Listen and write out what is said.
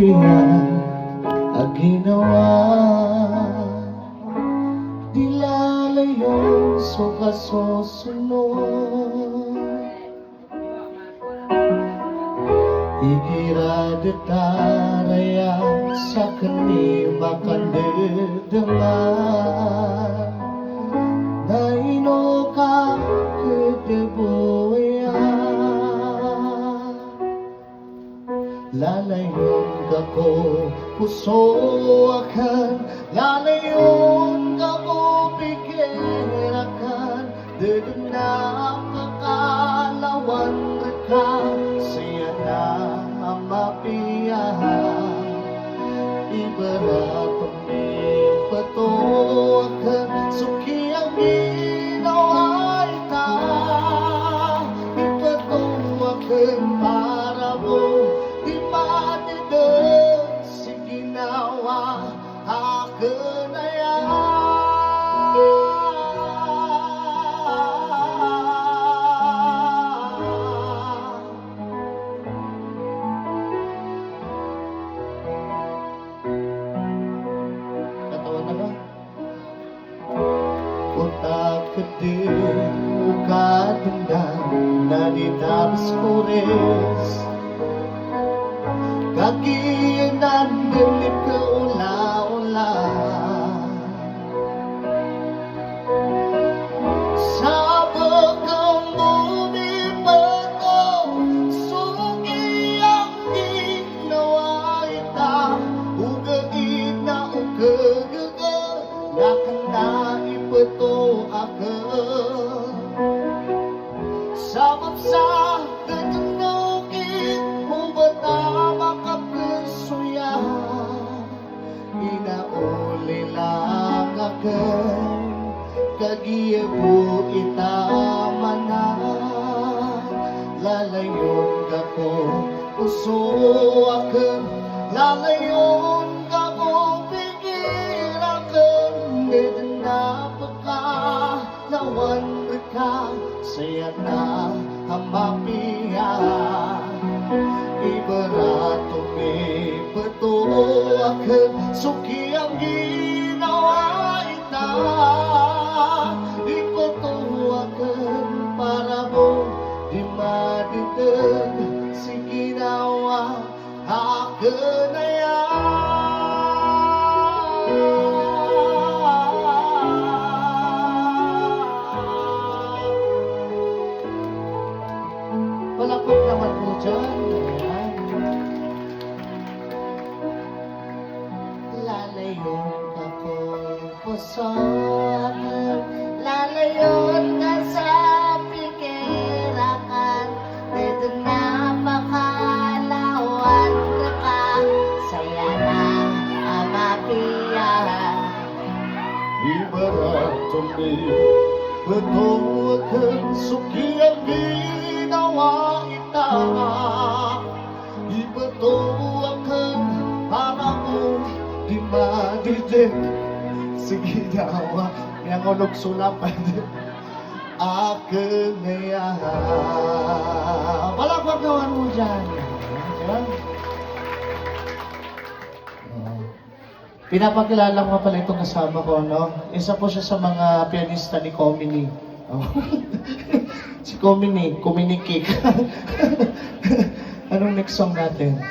kasapihan ang ginawa. Di lalayo so kasusunod. Ikiradtaraya sa kanima kandidangan. Naino ka kedebuya. Lalayon ka ko puso akan. Lalayon ka ko pikirakan. Dedenang kakalawan reka. Saya na mapiyahan. Ibarat patuakan. Suki ang ginawa ita. Ipatuakan para mo. Di matidag si ginawa akin na yan. Katawan na ba? Utak kedir ukadendang na dinabas kores. Kagiyanan delik ke ula-ula. Sabag kang bumibato. Sugi ang ginawa ita. Ugaid na ugagaga. Nakanda ipato akan. Sabab sa katanugin. Ubata makapusuya. Inauli lang akan. Kagiyabu itamanan. Lalayon ka ko puso akan. Lalayon ka ko pikir akan. Deden na pagkalawan reka. Saya na hamapihan. Ibarat patuakan. Suki ang ginawa ita. Ipatuakan para mo. Di madidag si ginawa akin na yan. Palakot naman po dyan. Ayan. Lalayon ka ko pusokan. Lalayon ka sa pikirakan. Dito na makalawan ka. Saya na amapiyahan. Ibarat patuakan. Suki ang ginawa ita. Ipatuakan para mo. Di madidig si ginawa. Yang ulog sulapan akin na yan. Palakpak naman mo dyan. Ayan. Pinapakilala ko pala itong kasama ko, no? Isa po siya sa mga pianista ni Comini. Oh. Si Comini, Comini Kick. Anong next song natin?